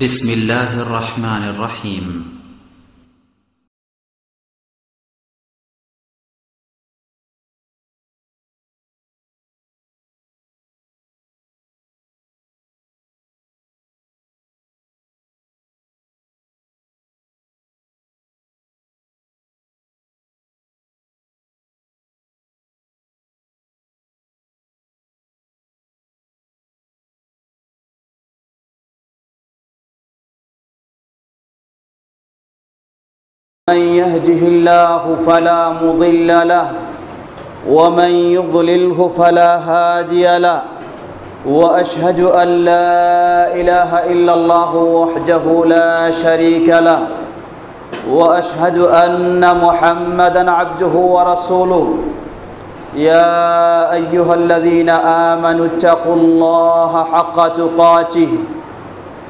بسم الله الرحمن الرحيم من يهده الله فلا مضل له ومن يضلله فلا هادي له وأشهد أن لا إله إلا الله وحده لا شريك له وأشهد أن محمدا عبده ورسوله يا أيها الذين آمنوا اتقوا الله حق تقاته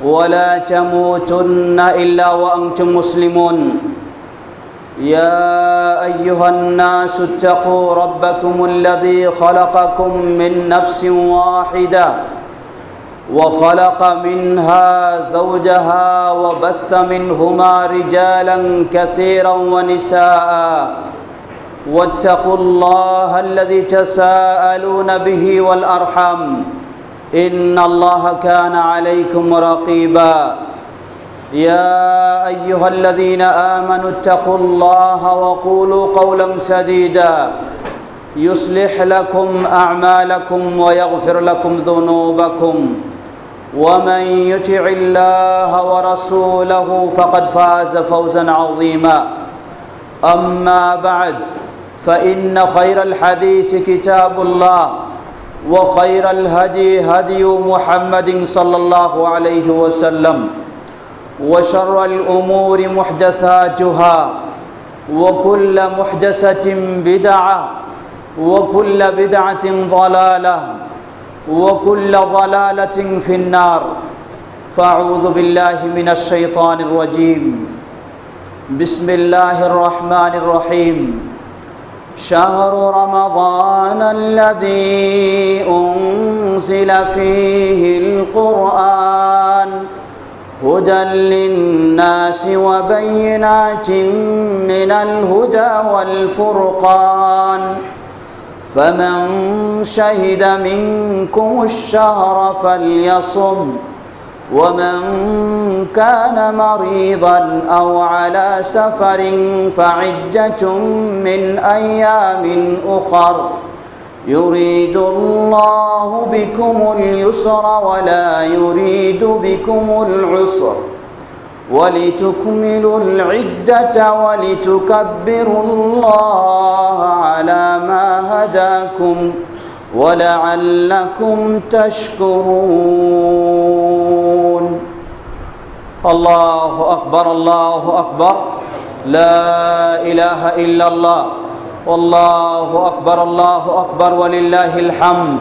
ولا تموتن إلا وأنتم مسلمون يا أيها الناس اتقوا ربكم الذي خلقكم من نفس واحدة وخلق منها زوجها وبث منهما رجالا كثيرا ونساء واتقوا الله الذي تساءلون به والأرحام إن الله كان عليكم رقيبا يا أيها الذين آمنوا اتقوا الله وقولوا قولا سديدا يصلح لكم أعمالكم ويغفر لكم ذنوبكم ومن يطع الله ورسوله فقد فاز فوزا عظيما أما بعد فإن خير الحديث كتاب الله وخير الهدي هدي محمد صلى الله عليه وسلم وشر الأمور محدثاتها وكل محدثة بدعة وكل بدعة ضلالة وكل ضلالة في النار فأعوذ بالله من الشيطان الرجيم بسم الله الرحمن الرحيم شهر رمضان الذي أنزل فيه القرآن هدى للناس وبينات من الهدى والفرقان فمن شهد منكم الشهر فليصم ومن كان مريضا أو على سفر فعدة من أيام أخر يريد الله بكم اليسر ولا يريد بكم العسر ولتكملوا العدة ولتكبروا الله على ما هداكم ولعلكم تشكرون الله أكبر الله أكبر لا إله إلا الله والله أكبر الله أكبر ولله الحمد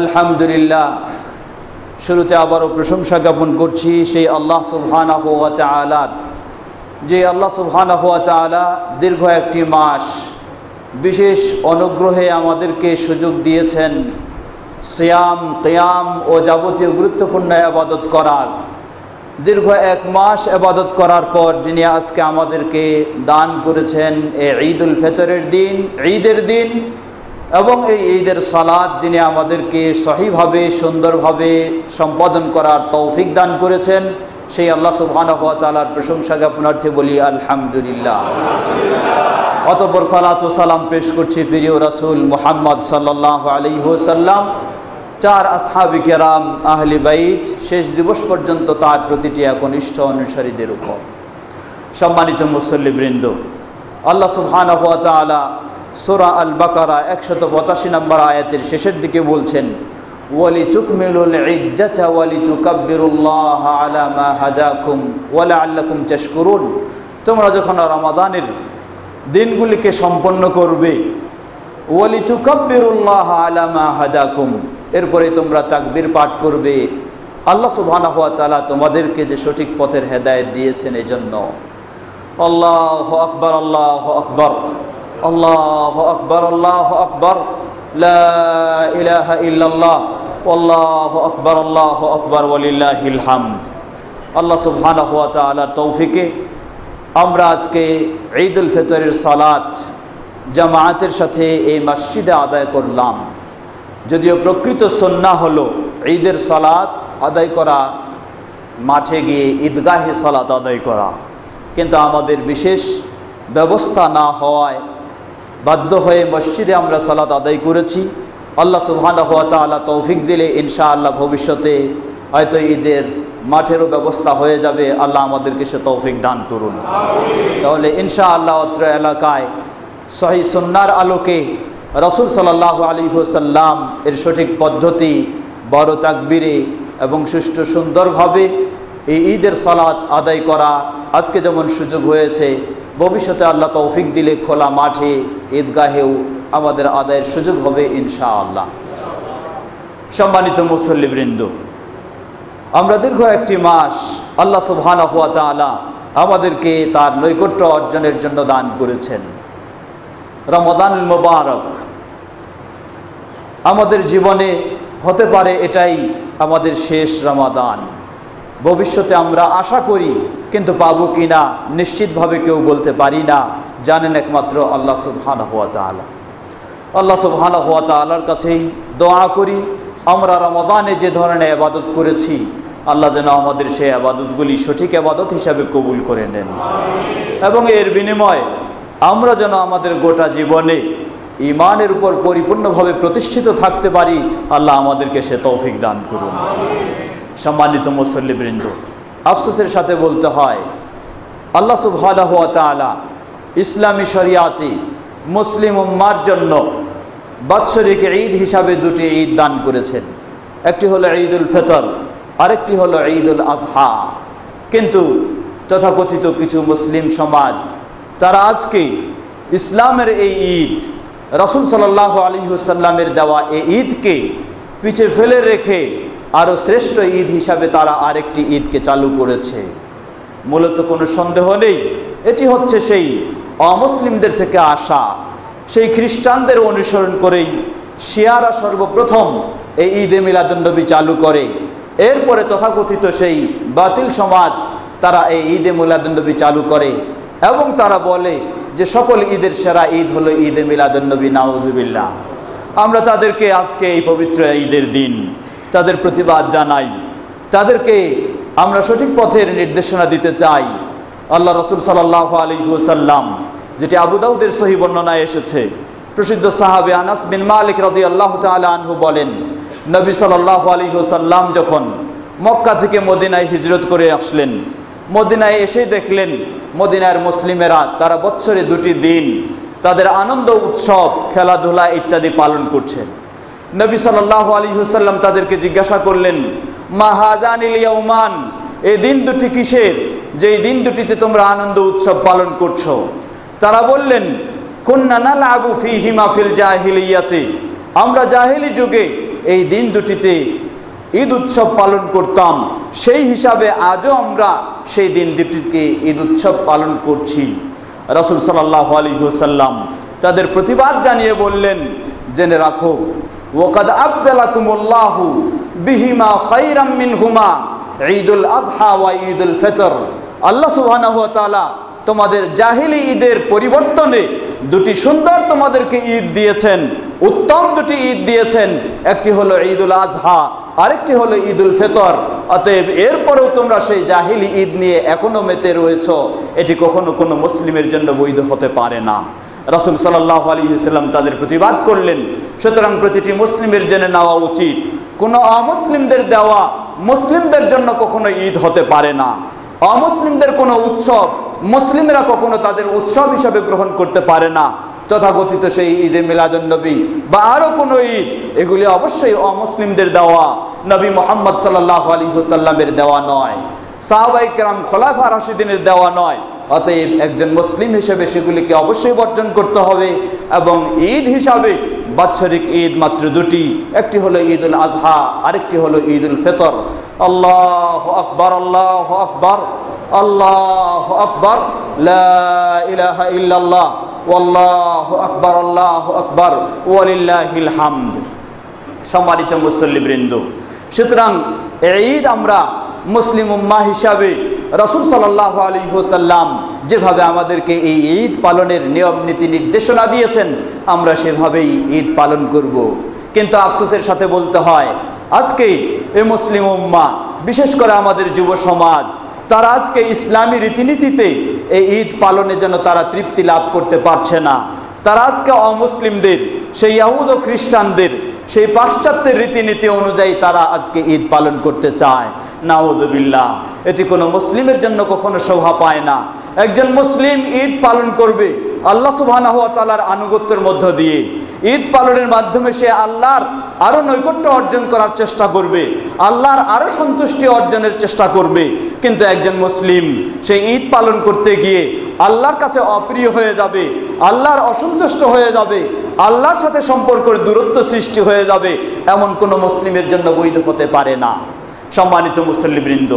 الحمد لله শুরুতে আবারও প্রশংসা জ্ঞাপন করছি সেই আল্লাহ সুবহানাহু ওয়া তাআলার, যে আল্লাহ সুবহানাহু ওয়া তাআলা দীর্ঘ একটি মাস বিশেষ অনুগ্রহে আমাদেরকে সুযোগ দিয়েছেন সিয়াম কিয়াম ও যাবতীয় গুরুত্বপূর্ণ ইবাদত করার। দীর্ঘ এক মাস ইবাদত করার পর যিনি আজকে আমাদেরকে দান করেছেন এই ঈদুল ফিতরের দিন, ঈদের দিন এবং এই ঈদের সালাত যিনি আমাদেরকে সহিভাবে সুন্দরভাবে সম্পাদন করার তৌফিক দান করেছেন, সেই আল্লাহ সুবহানাহু ওয়া তাআলার প্রশংসা জ্ঞাপনার্থে বলি আলহামদুলিল্লাহ। অতঃপর সালাত ও সালাম পেশ করছি প্রিয় রাসূল মুহাম্মদ সাল্লাল্লাহু আলাইহি ওয়াসাল্লাম, চার আসহাবে কেরাম আহলে বাইত, শেষ দিবস পর্যন্ত তার প্রতিটি একনিষ্ঠ অনুসারীদের উপর। সম্মানিত মুসল্লিবৃন্দ, আল্লাহ সুবহানাহু ওয়া তাআলা সূরা আল বাকারা 185 নম্বর আয়াতের শেষের দিকে বলছেন, ওয়ালিতুকমিলুল ইদ্দাতা ওয়ালিতুকাব্বিরুল্লাহা আলা মা হাদাকুম ওয়া লাআল্লাকুম তাশকুরুন। তোমরা যখন রমাদানের দিনগুলিকে সম্পন্ন করবে, ওয়ালিতুকাব্বিরুল্লাহা আলা মা হাদাকুম, এরপরে তোমরা তাকবীর পাঠ করবে আল্লাহ সুবহানাহু ওয়া তাআলা তোমাদেরকে যে সঠিক পথের হেদায়েত দিয়েছেন এজন্য। আল্লাহু আকবার আল্লাহু আকবার আল্লাহু আকবার আল্লাহু আকবার লা ইলাহা ইল্লাল্লাহ আল্লাহু আকবার ওয়ালিল্লাহিল হামদ। আল্লাহ সুবহানাহু ওয়া তাআলার তৌফিকে আমরা আজকে ঈদুল ফিতরের সালাত জামায়াতের সাথে এই মসজিদে আদায় করলাম। যদিও প্রকৃত সুন্নাহ হলো ঈদের সালাত আদায় করা মাঠে গিয়ে ঈদগাহে সালাত আদায় করা, কিন্তু আমাদের বিশেষ ব্যবস্থা না হওয়ায় বাধ্য হয়ে মসজিদে আমরা সালাত আদায় করেছি। আল্লাহ সুবহানাহু ওয়া তাআলা তৌফিক দিলে ইনশাআল্লাহ ভবিষ্যতে হয়তো ঈদের মাঠেরও ব্যবস্থা হয়ে যাবে। আল্লাহ আমাদেরকে সে তৌফিক দান করুন। তাহলে ইনশাআল্লাহ অত্র এলাকায় সহি সুন্নাহর আলোকে রাসূল সাল্লাল্লাহু আলাইহি ওয়াসাল্লাম এর সঠিক পদ্ধতি বড় তাকবীরে এবং সুষ্ঠু সুন্দরভাবে এই ঈদের সালাত আদায় করা আজকে যেমন সুযোগ হয়েছে, ভবিষ্যতে আল্লাহ তৌফিক দিলে খোলা মাঠে ঈদগাহেও আমাদের আদায়ের সুযোগ হবে ইনশাআল্লাহ। সম্মানিত মুসল্লিবৃন্দ, আমরা দীর্ঘ একটি মাস আল্লাহ সুবহানাহু ওয়া তাআলা আমাদেরকে তার নৈকট্য অর্জনের জন্য দান করেছেন। রমাদানুল মুবারক আমাদের জীবনে হতে পারে এটাই আমাদের শেষ রমাদান। ভবিষ্যতে আমরা আশা করি, কিন্তু পাবো কিনা নিশ্চিতভাবে কেউ বলতে পারি না, জানেন একমাত্র আল্লাহ সুবহানাহু ওয়া তাআলা। আল্লাহ সুবহানাহু ওয়া তাআলার কাছেই দোয়া করি আমরা রমাদানে যে ধরনের ইবাদত করেছি আল্লাহ যেন আমাদের সেই ইবাদতগুলি সঠিক ইবাদত হিসাবে কবুল করে নেন, এবং এর বিনিময়ে আমরা যেন আমাদের গোটা জীবনে ঈমানের উপর পরিপূর্ণভাবে প্রতিষ্ঠিত থাকতে পারি। আল্লাহ আমাদেরকে সে তৌফিক দান করুন। সম্মানিত মুসল্লিবৃন্দ, আফসোসের সাথে বলতে হয় আল্লাহ সুবহানাহু ওয়া তাআলা ইসলামী শরিয়াতে মুসলিম উম্মার জন্য বাৎসরিক ঈদ হিসাবে দুটি ঈদ দান করেছেন। একটি হলো ঈদুল ফিতর, আরেকটি হলো ঈদুল আযহা। কিন্তু তথাকথিত কিছু মুসলিম সমাজ তারা আজকে ইসলামের এই ঈদ, রাসূল সাল্লাল্লাহু আলাইহি ওয়াসাল্লামের দেওয়া এই ঈদকে পিছে ফেলে রেখে আরও শ্রেষ্ঠ ঈদ হিসাবে তারা আরেকটি ঈদকে চালু করেছে। মূলত কোনো সন্দেহ নেই এটি হচ্ছে সেই অমুসলিমদের থেকে আসা, সেই খ্রিস্টানদের অনুসরণ করেই শিয়ারা সর্বপ্রথম এই ঈদে মিলাদুন্নবী চালু করে। এরপরে তথাকথিত সেই বাতিল সমাজ তারা এই ঈদে মিলাদুন্নবী চালু করে এবং তারা বলে যে সকল ঈদের সেরা ঈদ হলো ঈদে মিলাদুন্নবী। নাউজুবিল্লাহ। আমরা তাদেরকে আজকে এই পবিত্র ঈদের দিন তাদের প্রতিবাদ জানাই, তাদেরকে আমরা সঠিক পথের নির্দেশনা দিতে চাই। আল্লাহ রাসূল সাল্লাল্লাহু আলাইহি ওয়াসাল্লাম, যেটি আবু দাউদের সহিহ বর্ণনায় এসেছে, প্রসিদ্ধ সাহাবী আনাস বিন মালিক রাদিয়াল্লাহু তাআলা আনহু বলেন, নবী সাল্লাল্লাহু আলাইহি ওয়াসাল্লাম যখন মক্কা থেকে মদিনায় হিজরত করে আসলেন, মদিনায় এসে দেখলেন মদিনার মুসলিমেরা তারা বছরে দুটি দিন তাদের আনন্দ উৎসব খেলাধুলা ইত্যাদি পালন করছেন। নবী সাল্লাল্লাহু আলাইহি ওয়াসাল্লাম তাদেরকে জিজ্ঞাসা করলেন, মা হাদানিল ইয়াউমান, এই দিন দুটি কিসের, যে এই দিন দুটিতে তোমরা আনন্দ উৎসব পালন করছো? তারা বললেন, কুন্না নালআবু ফীহিমা ফিল জাহিলিয়াতি, আমরা জাহেলি যুগে এই দিন দুটিতে ঈদ উৎসব পালন করতাম, সেই হিসাবে আজও আমরা সেই দিন দুটিকে ঈদ উৎসব পালন করছি। রাসূল সাল্লাল্লাহু আলাইহি ওয়াসাল্লাম তাদের প্রতিবাদ জানিয়ে বললেন, জেনে রাখো, ওয়াকাদ আবদালাকুমুল্লাহু বিহিমা খায়রাম মিনহুমা ঈদুল আযহা ওয়া ঈদুল ফিতর। আল্লাহ সুবহানাহু ওয়া তাআলা তোমাদের জাহিলি ঈদের পরিবর্তনে দুটি সুন্দর তোমাদেরকে ঈদ দিয়েছেন, উত্তম দুটি ঈদ দিয়েছেন। একটি হলো ঈদুল আযহা, আরেকটি হলো ঈদুল ফিতর। অতএব এরপরেও তোমরা সেই জাহিলি ঈদ নিয়ে এখনো মেতে রয়েছ, এটি কখনো কোনো মুসলিমের জন্য বৈধ হতে পারে না। রাসূল সাল্লাল্লাহু আলাইহি ওয়াসাল্লাম তাদের প্রতিবাদ করলেন। সুতরাং প্রতিটি মুসলিমের জেনে নেওয়া উচিত, কোনো অমুসলিমদের দেওয়া মুসলিমদের জন্য কখনো ঈদ হতে পারে না। অমুসলিমদের কোনো উৎসব মুসলিমরা কখনো তাদের উৎসব হিসাবে গ্রহণ করতে পারে না। তথাকথিত সেই ঈদে মিলাদুন্নবী বা আরও কোনো ঈদ, এগুলি অবশ্যই অমুসলিমদের দেওয়া, নবী মুহাম্মদ সাল্লাল্লাহু আলাইহি ওয়াসাল্লামের দেওয়া নয়, সাহাবায়ে কেরাম খোলাফা রাশিদিনের দেওয়া নয়। অতএব একজন মুসলিম হিসেবে সেগুলিকে অবশ্যই বর্জন করতে হবে। এবং ঈদ হিসাবে বাৎসরিক ঈদ মাত্র দুটি, একটি হলো ঈদুল আযহা, আরেকটি হলো ঈদুল ফিতর। আল্লাহু আকবার, আল্লাহু আকবার, আল্লাহু আকবার, লা ইলাহা ইল্লাল্লাহ, ওয়াল্লাহু আকবার, আল্লাহু আকবার, ওয়ালিল্লাহিল হামদ। সম্মানিত মুসল্লিবৃন্দ, সুতরাং ঈদ আমরা মুসলিম উম্মাহ হিসাবে রাসূল সাল্লাল্লাহু আলাইহি ওয়াসাল্লাম যেভাবে আমাদেরকে এই ঈদ পালনের নিয়ম নীতি নির্দেশনা দিয়েছেন আমরা সেভাবেই ঈদ পালন করব। কিন্তু আফসোসের সাথে বলতে হয় আজকে এই মুসলিম উম্মাহ বিশেষ করে আমাদের যুব সমাজ তারা আজকে ইসলামী রীতিনীতিতে এই ঈদ পালনে যেন তারা তৃপ্তি লাভ করতে পারছে না। তারা আজকে অমুসলিমদের সেই ইহুদ ও খ্রিস্টানদের সেই পাশ্চাত্যের রীতিনীতি অনুযায়ী তারা আজকে ঈদ পালন করতে চায়। নাউযুবিল্লাহ, এটি কোনো মুসলিমের জন্য কখনো শোভা পায় না। একজন মুসলিম ঈদ পালন করবে আল্লাহ সুবহানাহু ওয়া তাআলার আনুগত্যের মধ্য দিয়ে। ঈদ পালনের মাধ্যমে সে আল্লাহর আরো নৈকট্য অর্জন করার চেষ্টা করবে, আল্লাহর আরো সন্তুষ্টি অর্জনের চেষ্টা করবে। কিন্তু একজন মুসলিম সেই ঈদ পালন করতে গিয়ে আল্লাহর কাছে অপ্রিয় হয়ে যাবে, আল্লাহর অসন্তুষ্ট হয়ে যাবে, আল্লাহর সাথে সম্পর্কের দূরত্ব সৃষ্টি হয়ে যাবে, এমন কোনো মুসলিমের জন্য বৈধ হতে পারে না। সম্মানিত মুসল্লিবৃন্দ,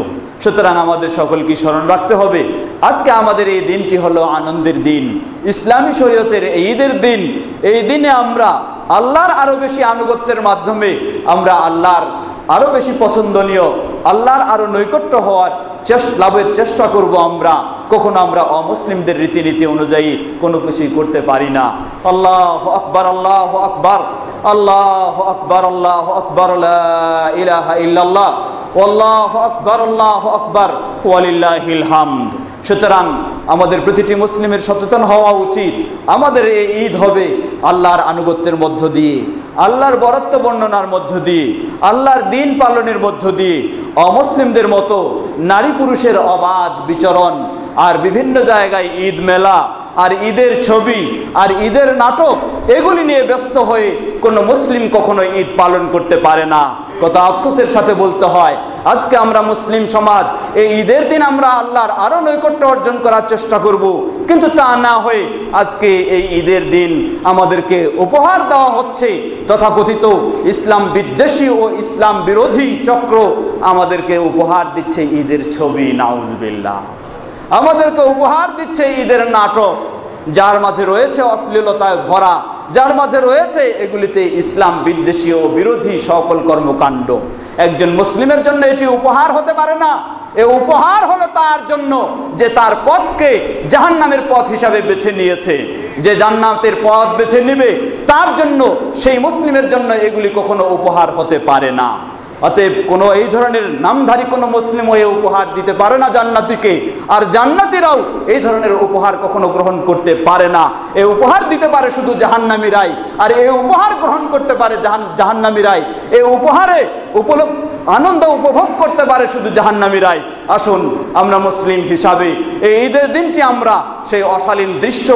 সুতরাং আমাদের সকলকে স্মরণ রাখতে হবে আজকে আমাদের এই দিনটি হলো আনন্দের দিন, ইসলামী শরীয়তের ঈদের দিন। এই দিনে আমরা আল্লাহর আরো বেশি আনুগত্যের মাধ্যমে আমরা আল্লাহর আরো বেশি পছন্দনীয়, আল্লাহর আরো নৈকট্য হওয়ার লাভের চেষ্টা করব। কখনো আমরা অমুসলিমদের রীতিনীতি অনুযায়ী কোনো কিছুই করতে পারি না। আল্লাহু আকবার, আল্লাহু আকবার, আল্লাহু আকবার, আল্লাহু আকবার, লা ইলাহা ইল্লাল্লাহ, আল্লাহু আকবার, আল্লাহু আকবার, ওয়ালিল্লাহিল হামদ। সুতরাং আমাদের প্রতিটি মুসলিমের সচেতন হওয়া উচিত। আমাদের এই ঈদ হবে আল্লাহর আনুগত্যের মধ্য দিয়ে, আল্লাহর বরত্ব বর্ণনার মধ্য দিয়ে, আল্লাহর দিন পালনের মধ্য দিয়ে। অমুসলিমদের মতো নারী পুরুষের অবাধ বিচরণ আর বিভিন্ন জায়গায় ঈদ মেলা আর ঈদের ছবি আর ঈদের নাটক এগুলি নিয়ে ব্যস্ত হয়ে কোনো মুসলিম কখনো ঈদ পালন করতে পারে না। কত আফসোসের সাথে বলতে হয় আজকে আমরা মুসলিম সমাজ এই ঈদের দিন আমরা আল্লাহর আরো নৈকট্য অর্জন করার চেষ্টা করব, কিন্তু তা না হয়ে আজকে এই ঈদের দিন আমাদেরকে উপহার দেওয়া হচ্ছে তথাকথিত ইসলাম বিদ্বেষী ও ইসলাম বিরোধী চক্র আমাদেরকে উপহার দিচ্ছে ঈদের ছবি। নাউজুবিল্লাহ, আমাদেরকে উপহার দিচ্ছে ঈদের নাটক, যার মাঝে রয়েছে অশ্লীলতায় ভরা, যার মাঝে রয়েছে এগুলিতে ইসলাম বিদ্বেষী ও বিরোধী সকল কর্মকাণ্ড। একজন মুসলিমের জন্য এটি উপহার হতে পারে না। এ উপহার হলো তার জন্য যে তার পথকে জাহান্নামের পথ হিসাবে বেছে নিয়েছে। যে জান্নাতের পথ বেছে নেবে তার জন্য, সেই মুসলিমের জন্য এগুলি কখনো উপহার হতে পারে না। অতএব কোনো এই ধরনের নামধারী কোনো মুসলিমও এই উপহার দিতে পারে না জান্নাতীকে, আর জান্নাতীরাও এই ধরনের উপহার কখনো গ্রহণ করতে পারে না। এই উপহার দিতে পারে শুধু জাহান্নামীরাই, আর এই উপহার গ্রহণ করতে পারে জাহান্নামীরাই। এই উপহারে আনন্দ উপভোগ করতে পারে শুধু জাহান্নামীরাই। আসুন আমরা মুসলিম হিসাবে এই ঈদের দিনটি আমরা সেই অশালীন দৃশ্য,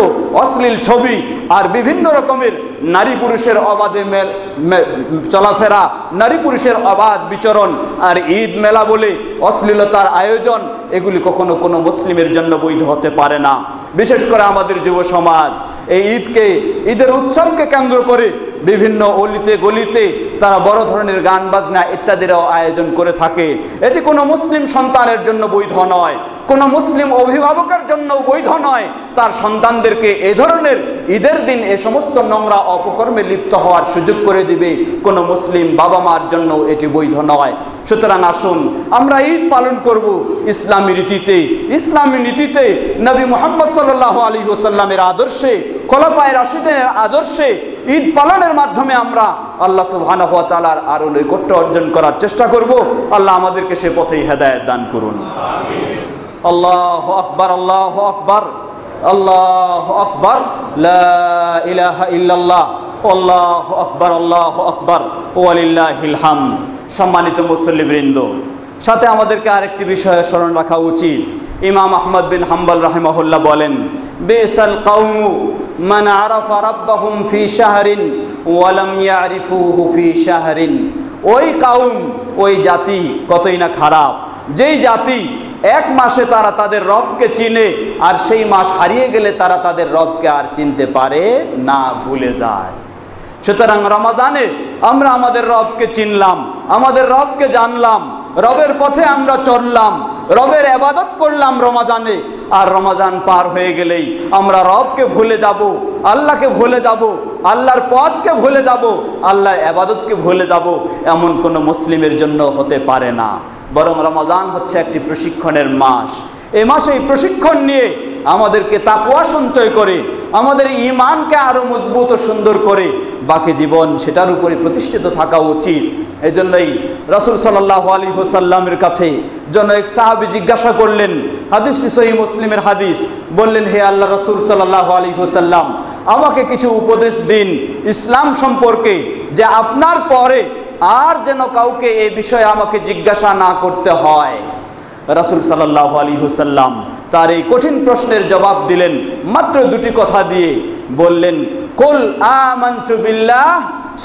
অশ্লীল ছবি আর বিভিন্ন রকমের নারী পুরুষের অবাধে চলাফেরা, নারী পুরুষের অবাধ বিচরণ আর ঈদ মেলা বলে অশ্লীলতার আয়োজন, এগুলি কখনো কোনো মুসলিমের জন্য বৈধ হতে পারে না। বিশেষ করে আমাদের যুব সমাজ এই ঈদের উৎসবকে কেন্দ্র করে বিভিন্ন অলিতে গলিতে তারা বড় ধরনের গান বাজনা ইত্যাদিরও আয়োজন করে থাকে। এটি কোনো মুসলিম সন্তানের জন্য বৈধ নয়, কোনো মুসলিম অভিভাবকের জন্য বৈধ নয়। তার সন্তানদেরকে এ ধরনের ঈদের দিন এ সমস্ত নোংরা অপকর্মে লিপ্ত হওয়ার সুযোগ করে দিবে কোনো মুসলিম বাবা মার জন্য এটি বৈধ নয়। সুতরাং আসুন আমরা ঈদ পালন করব ইসলামী রীতিতে, ইসলামী নীতিতে, নবী মুহাম্মদ সাল্লাল্লাহু আলাইহি ওয়াসাল্লামের আদর্শে, খোলাফায়ে রাশিদিনের আদর্শে ঈদ পালনের মাধ্যমে আমরা আল্লাহ সুবহানাহু ওয়া তাআলার আরো নৈকট্য অর্জন করার চেষ্টা করব। আল্লাহ আমাদেরকে সে পথেই হেদায়েত দান করুন। আমিন। আল্লাহু আকবার, আল্লাহু আকবার, আল্লাহু আকবার, লা ইলাহা ইল্লাল্লাহ, আল্লাহু আকবার, আল্লাহু আকবার, ওয়ালিল্লাহিল হামদ। সম্মানিত মুসল্লিবৃন্দ, সাথে আমাদেরকে আরেকটি বিষয় স্মরণ রাখা উচিত। ইমাম আহমদ বিন হাম্বল রাহিমাহুল্লাহ বলেন, বিসাল কওমু মান আরাফা রাব্বাহুম ফি শাহরিন ওয়া লাম ইয়ারিফুহু ফি শাহরিন। ওই কওম, ওই জাতি কতই না খারাপ, যেই জাতি এক মাসে তারা তাদের রবকে চিনে আর সেই মাস হারিয়ে গেলে তারা তাদের রবকে আর চিনতে পারে না, ভুলে যায়। সুতরাং রমাদানে আমরা আমাদের রবকে চিনলাম, আমাদের রবকে জানলাম, রবের পথে আমরা চললাম, রবের ইবাদত করলাম রমাজানে। আর রমাজান পার হয়ে গেলেই আমরা রবকে ভুলে যাব, আল্লাহকে ভুলে যাব, আল্লাহর পথকে ভুলে যাব, আল্লাহর ইবাদতকে ভুলে যাব, এমন কোনো মুসলিমের জন্য হতে পারে না। বরং রমাদান হচ্ছে একটি প্রশিক্ষণের মাস। এই মাসে এই প্রশিক্ষণ নিয়ে আমাদেরকে তাকওয়া সঞ্চয় করে, আমাদের ঈমানকে আরো মজবুত ও সুন্দর করে বাকি জীবন সেটার উপরে প্রতিষ্ঠিত থাকা উচিত। এই জন্যই রাসূল সাল্লাল্লাহু আলাইহি ওয়াসাল্লামের কাছে এক সাহাবী জিজ্ঞাসা করলেন, হাদিসটি সহিহ মুসলিমের হাদিস, বললেন, হে আল্লাহ রাসূল সাল্লাল্লাহু আলাইহি ওয়াসাল্লাম, আমাকে কিছু উপদেশ দিন ইসলাম সম্পর্কে, যে আপনার পরে আর যেন কাউকে এই বিষয়ে আমাকে জিজ্ঞাসা না করতে হয়। রাসূল সাল্লাল্লাহু আলাইহি ওয়াসাল্লাম তার এই কঠিন প্রশ্নের জবাব দিলেন মাত্র দুটি কথা দিয়ে। বললেন, কুল আমানতু বিল্লাহ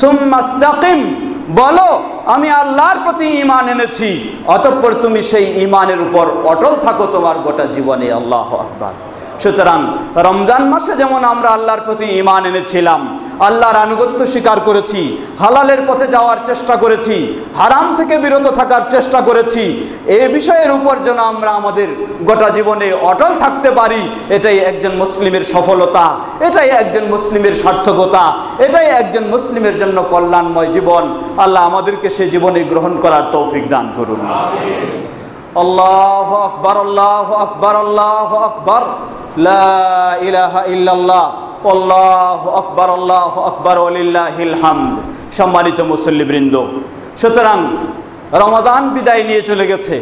সুম্মা ইসতাকিম, বলো আমি আল্লাহর প্রতি ঈমান এনেছি, অতঃপর তুমি সেই ঈমানের উপর অটল থাকো তোমার গোটা জীবনে। আল্লাহু আকবার। সুতরাং রমজান মাসে যেমন আমরা আল্লাহর প্রতি ঈমান এনেছিলাম, আল্লাহর আনুগত্য স্বীকার করেছি, হালালের পথে যাওয়ার চেষ্টা করেছি, হারাম থেকে বিরত থাকার চেষ্টা করেছি, এই বিষয়ের উপর যেন আমরা আমাদের গোটা জীবনে অটল থাকতে পারি, এটাই একজন মুসলিমের সফলতা, এটাই একজন মুসলিমের সার্থকতা, এটাই একজন মুসলিমের জন্য কল্যাণময় জীবন। আল্লাহ আমাদেরকে সেই জীবনে গ্রহণ করার তৌফিক দান করুন। আল্লাহু আকবার, আল্লাহু আকবার, আল্লাহু আকবার, লা ইলাহা ইল্লাল্লাহ, আল্লাহু আকবার, আল্লাহু আকবার, ওয়ালিল্লাহিল হামদ। সম্মানিত মুসল্লিবৃন্দ, সুতরাং রমাদান বিদায় নিয়ে চলে গেছে।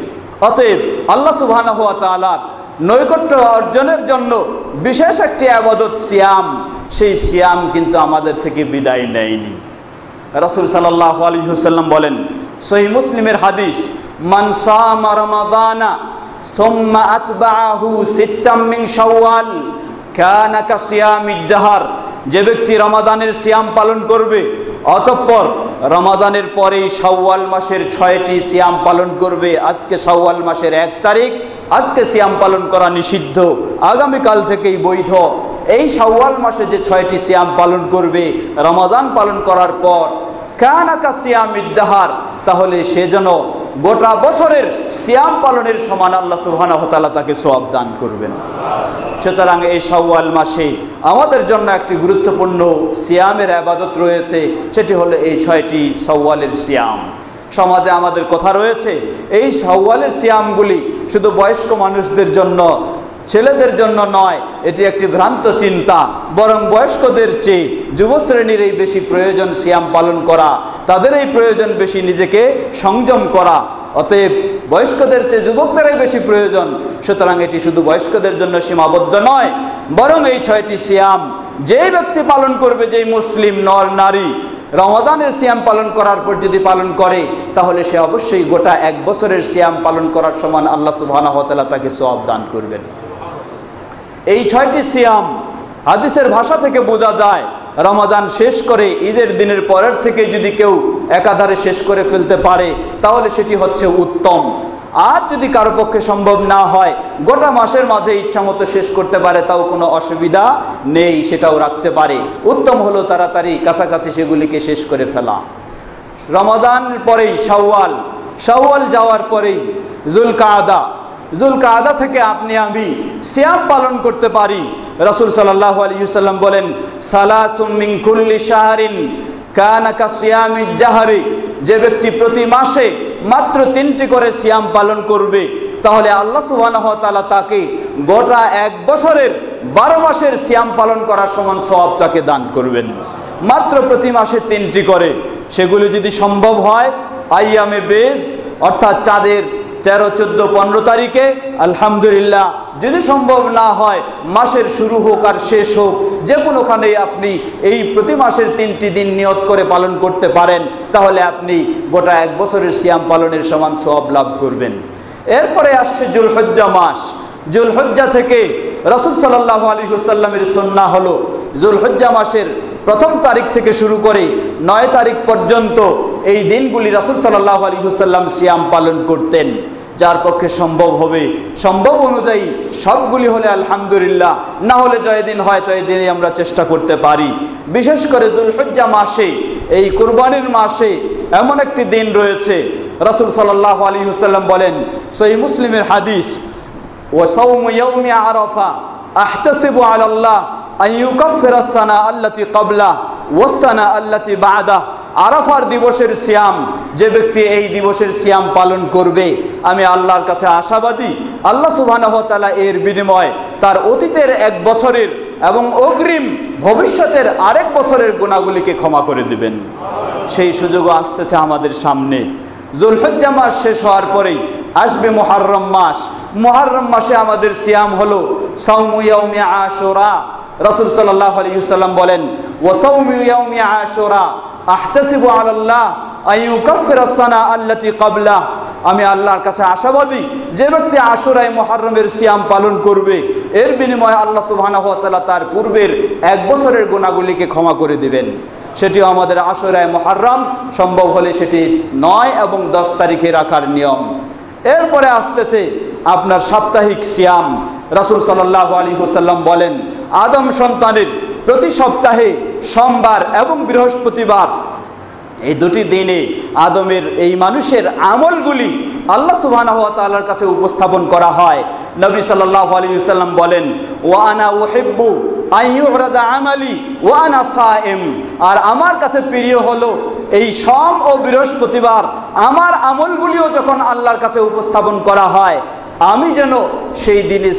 অতএব আল্লাহ সুবহানাহু ওয়া তাআলার নৈকট্য অর্জনের জন্য বিশেষ একটি ইবাদত সিয়াম, সেই সিয়াম কিন্তু আমাদের থেকে বিদায় নেয়নি। রাসূল সাল্লাল্লাহু আলাইহি ওয়াসাল্লাম বলেন, সহিহ মুসলিমের হাদিস, মান সামা রমাদানা সুম্মা আতবাআহু সিত্তাম মিন শাওয়াল কানা কাসিয়ামিদ দাহর, যে ব্যক্তি রমাদানের সিয়াম পালন করবে, অতঃপর রমাদানের পরেই শাওয়াল মাসের 6টি সিয়াম পালন করবে। আজকে শাওয়াল মাসের 1 তারিখ, আজকে সিয়াম পালন করা নিষিদ্ধ, আগামীকাল থেকেই বৈধ। এই শাওয়াল মাসে যে 6টি সিয়াম পালন করবে রমাদান পালন করার পর, কানা কাসিয়ামিদ দাহর, তাহলে সে যেন গোটা বছরের সিয়াম পালনের সমান আল্লাহ সুবহানাহু ওয়া তাআলা তাকে সওয়াব দান করবেন। সুতরাং এই শাওয়াল মাসে আমাদের জন্য একটি গুরুত্বপূর্ণ সিয়ামের ইবাদত রয়েছে, সেটি হলো এই 6টি শাওয়ালের সিয়াম। সমাজে আমাদের কথা রয়েছে, এই শাওয়ালের সিয়ামগুলি শুধু বয়স্ক মানুষদের জন্য, ছেলেদের জন্য নয়, এটি একটি ভ্রান্ত চিন্তা। বরং বয়স্কদের চেয়ে যুবশ্রেণীর এই বেশি প্রয়োজন সিয়াম পালন করা, তাদের এই প্রয়োজন বেশি নিজেকে সংযম করা। অতএব বয়স্কদের চেয়ে যুবকদেরই বেশি প্রয়োজন। সুতরাং এটি শুধু বয়স্কদের জন্য সীমাবদ্ধ নয়, বরং এই 6টি সিয়াম যেই ব্যক্তি পালন করবে, যেই মুসলিম নর নারী রমাদানের সিয়াম পালন করার পর যদি পালন করে, তাহলে সে অবশ্যই গোটা 1 বছরের সিয়াম পালন করার সমান আল্লাহ সুবহানাহু ওয়া তাআলা তাকে সওয়াব দান করবেন। এই 6টি সিয়াম হাদিসের ভাষা থেকে বোঝা যায়, রমাদান শেষ করে ঈদের দিনের পরের থেকে যদি কেউ একাধারে শেষ করে ফেলতে পারে, তাহলে সেটি হচ্ছে উত্তম। আর যদি কারো পক্ষে সম্ভব না হয়, গোটা মাসের মাঝে ইচ্ছামতো শেষ করতে পারে, তাও কোনো অসুবিধা নেই, সেটাও রাখতে পারে। উত্তম হলো তাড়াতাড়ি কাছাকাছি সেগুলিকে শেষ করে ফেলা। রমাদানের পরেই শাওয়াল, শাওয়াল যাওয়ার পরেই যুলকাদা, যুলকাদা থেকে আপনি আমি সিয়াম পালন করতে পারি। রাসূল সাল্লাল্লাহু আলাইহি ওয়াসাল্লাম বলেন, সালাসুম মিন কুল্লি শাহরিন কানা কাসিয়ামিদ দাহরি, যে ব্যক্তি প্রতি মাসে মাত্র 3টি করে সিয়াম পালন করবে, তাহলে আল্লাহ সুবহানাহু ওয়া তাআলা তাকে গোটা 1 বছরের 12 মাসের সিয়াম পালন করার সমান সওয়াব তাকে দান করবেন। মাত্র প্রতি মাসে 3টি করে, সেগুলি যদি সম্ভব হয় আইয়ামে বেজ, অর্থাৎ চাঁদের 13, 14, 15 তারিখে আলহামদুলিল্লাহ। যদি সম্ভব না হয়, মাসের শুরু হোক আর শেষ হোক, যে কোনোখানেই আপনি এই প্রতি মাসের 3টি দিন নিয়ত করে পালন করতে পারেন, তাহলে আপনি গোটা 1 বছরের সিয়াম পালনের সমান সওয়াব লাভ করবেন। এরপরে আসছে জুলহজ্জা মাস। জুলহজ্জা থেকে রাসূল সাল্লাল্লাহু আলাইহি ওয়াসাল্লামের সুন্নাহ হলো জুলহজ্জা মাসের 1ম তারিখ থেকে শুরু করে 9 তারিখ পর্যন্ত এই দিনগুলি রাসূল সাল্লাল্লাহু আলাইহি ওয়াসাল্লাম সিয়াম পালন করতেন। যার পক্ষে সম্ভব হবে, সম্ভব অনুযায়ী সবগুলি হলে আলহামদুলিল্লাহ, না হলে জয়দিন হয় তো এই দিনে আমরা চেষ্টা করতে পারি। বিশেষ করে জুলহজ্জা মাসে, এই কুরবানির মাসে এমন একটি দিন রয়েছে, রাসূল সাল্লাল্লাহু আলাইহি ওয়াসাল্লাম বলেন, সহিহ মুসলিমের হাদিস, ওয়া সাওমু ইয়াউমি আরাফা আহতাসিবু আলাল্লাহ আন ইউকাফিরা আস-সানা আল্লাতী ক্বাবলা ওয়াস-সানা আল্লাতী বা'দা, আরাফার দিবসের সিয়াম, যে ব্যক্তি এই দিবসের সিয়াম পালন করবে, আমি আল্লাহর কাছে আশাবাদী আল্লাহ সুবহানাহু ওয়া তাআলা এর বিনিময়ে তার অতীতের 1 বছরের এবং অগ্রিম ভবিষ্যতের আরেক বছরের গুনাহগুলিকে ক্ষমা করে দিবেন। সেই সুযোগও আসতেছে আমাদের সামনে। যুলহিজ্জা মাস শেষ হওয়ার পরেই আসবে মুহররম মাস। মুহররম মাসে আমাদের সিয়াম হলো সাওমু ইয়াউমি আশুরা। রাসূল সাল্লাল্লাহু আলাইহি ওয়াসাল্লাম বলেন, ওয়া সাওমু ইয়াউমি আশুরা আহতাসিবু আলাল্লাহ আইয়ুকাফিরাস সানা আল্লাতী ক্বাবলা। আমি আল্লাহর কাছে আশাবাদী যে ব্যক্তি আশুরায়ে মুহররমের সিয়াম পালন করবে, এর বিনিময়ে আল্লাহ সুবহানাহু ওয়া তাআলা তার পূর্বের 1 বছরের গুনাহগুলিকে ক্ষমা করে দিবেন। সেটিও আমাদের আশুরায়ে মুহররম, সম্ভব হলে সেটি 9 এবং 10 তারিখে রাখার নিয়ম। এরপরে আসতেছে আপনার সাপ্তাহিক সিয়াম। রাসূল সাল্লাল্লাহু আলাইহি ওয়াসাল্লাম বলেন, আদম সন্তানের প্রতি সপ্তাহে সোমবার এবং বৃহস্পতিবার, এই দুটি দিনে আদমের এই মানুষের আমলগুলি আল্লাহ সুবহানাহু ওয়া তাআলার কাছে উপস্থাপন করা হয়। নবী সাল্লাল্লাহু আলাইহি ওয়াসাল্লাম বলেন, ওয়া আনা উহিব্বু আন ইউরাদা আমালি ওয়া আনা সাইম। আর আমার কাছে প্রিয় হলো এই সোম ও বৃহস্পতিবার আমার আমলগুলিও যখন আল্লাহর কাছে উপস্থাপন করা হয়, আমি যেন সেই দিনে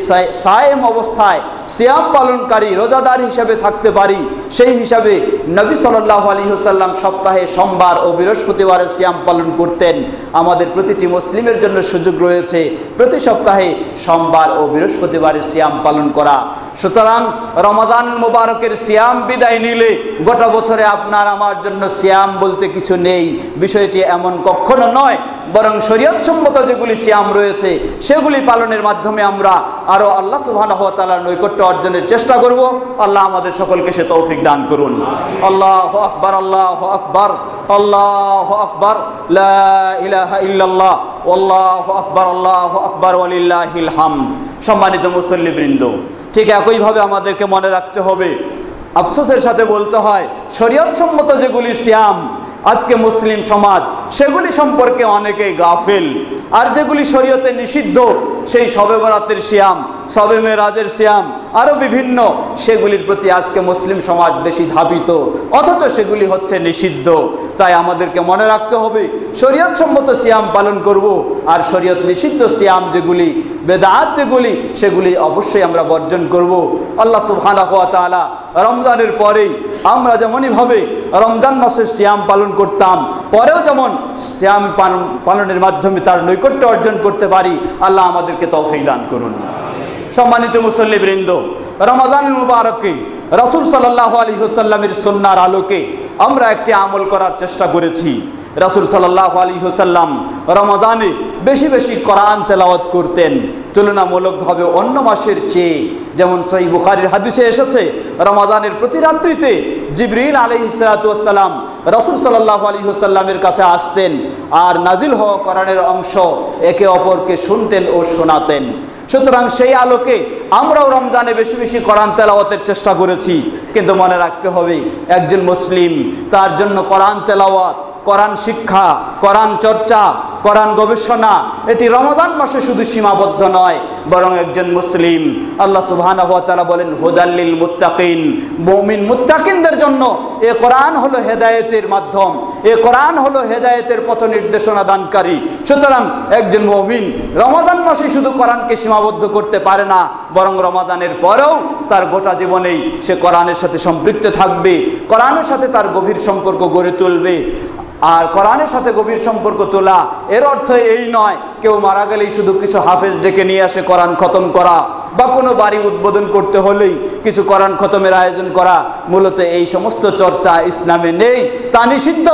সায়েম অবস্থায় সিয়াম পালনকারী রোজাদার হিসেবে থাকতে পারি। সেই হিসাবে নবী সাল্লাল্লাহু আলাইহি ওয়াসাল্লাম সপ্তাহে সোমবার ও বৃহস্পতিবারে সিয়াম পালন করতেন। আমাদের প্রতিটি মুসলিমের জন্য সুযোগ রয়েছে প্রতি সপ্তাহে সোমবার ও বৃহস্পতিবারে সিয়াম পালন করা। সুতরাং রমাদান মুবারকের সিয়াম বিদায় নিলে গোটা বছরে আপনার আমার জন্য সিয়াম বলতে কিছু নেই, বিষয়টি এমন কখনো নয়। বরং শরীয়তসম্মত যেগুলি সিয়াম রয়েছে সেগুলি পালনের মাধ্যমে আমরা আরো আল্লাহ সুবহানাহু ওয়া তাআলার নৈকট্য অর্জনের চেষ্টা করব। আল্লাহ আমাদের সকলকে সে তৌফিক দান করুন। আল্লাহু আকবার, আল্লাহু আকবার, আল্লাহু আকবার, লা ইলাহা ইল্লাল্লাহ, আল্লাহু আকবার, আল্লাহু আকবার, ওয়ালিল্লাহিল হামদ। সম্মানিত মুসল্লিবৃন্দ, ঠিক একইভাবে আমাদেরকে মনে রাখতে হবে, আফসোসের সাথে বলতে হয়, শরীয়তসম্মত যেগুলি সিয়াম আজকে মুসলিম সমাজ সেগুলি সম্পর্কে অনেকেই গাফিল। আর যেগুলি শরীয়তে নিষিদ্ধ, সেই শবে বরাতের সিয়াম, শবে মেরাজের সিয়াম, আরও বিভিন্ন, সেগুলির প্রতি আজকে মুসলিম সমাজ বেশি ধাবিত, অথচ সেগুলি হচ্ছে নিষিদ্ধ। তাই আমাদেরকে মনে রাখতে হবে শরীয়তসম্মত সিয়াম পালন করব, আর শরীয়ত নিষিদ্ধ সিয়াম যেগুলি, বেদাত যেগুলি, সেগুলি অবশ্যই আমরা বর্জন করব। আল্লাহ সুবহানাহু ওয়া তাআলা রমজানের পরেই আমরা যেমনইভাবে রমজান মাসের সিয়াম পালন করতাম, পরেও যেমন সিয়াম পালনের মাধ্যমে তার নৈকট্য অর্জন করতে পারি, আল্লাহ আমাদেরকে তৌফিক দান করুন। সম্মানিত মুসল্লিবৃন্দ, রমাদান মুবারকে রাসূল সাল্লাল্লাহু আলাইহি ওয়াসাল্লামের সুন্নাহর আলোকে আমরা একটি আমল করার চেষ্টা করেছি। রাসূল সাল্লাল্লাহু আলাইহি ওয়াসাল্লাম রমাদানে বেশি বেশি কোরআন তেলাওয়াত করতেন, তুলনামূলকভাবে অন্য মাসের চেয়ে। যেমন সহিহ বুখারীর হাদিসে এসেছে, রমাদানের প্রতি রাত্রিতে জিবরিল আলাইহিস সালাতু ওয়াস সালাম রাসূল সাল্লাল্লাহু আলাইহি ওয়াসাল্লামের কাছে আসতেন, আর নাজিল হওয়া কোরআনের অংশ একে অপরকে শুনতেন ও শোনাতেন। সুতরাং সেই আলোকে আমরাও রমজানে বেশি বেশি কোরআন তেলাওয়াতের চেষ্টা করেছি। কিন্তু মনে রাখতে হবে, একজন মুসলিম, তার জন্য কোরআন তেলাওয়াত, কোরআন শিক্ষা, কোরআন চর্চা, কোরআন গবেষণা এটি রমাদান মাসে শুধু সীমাবদ্ধ নয়, বরং একজন মুসলিম, আল্লাহ সুবহানাহু ওয়া তাআলা বলেন, হুদাল্লিল মুত্তাকিন, মুমিন মুত্তাকিনদের জন্য এ কোরআন হলো হেদায়েতের মাধ্যম, এ কোরআন হলো হেদায়েতের পথ নির্দেশনা দানকারী। সুতরাং একজন মুমিন রমাদান মাসে শুধু কোরআনকে সীমাবদ্ধ করতে পারে না, বরং রমাদানের পরেও তার গোটা জীবনেই সে কোরআনের সাথে সম্পৃক্ত থাকবে, কোরআনের সাথে তার গভীর সম্পর্ক গড়ে তুলবে। আর কোরআনের সাথে গভীর সম্পর্ক তোলা এর অর্থ এই নয় কেউ মারা গেলেই শুধু কিছু হাফেজ ডেকে নিয়ে আসে কোরআন খতম করা, বা কোনো বাড়ি উদ্বোধন করতে হলেই কিছু কোরআন খতমের আয়োজন করা। মূলত এই সমস্ত চর্চা ইসলামে নেই, তা নিষিদ্ধ।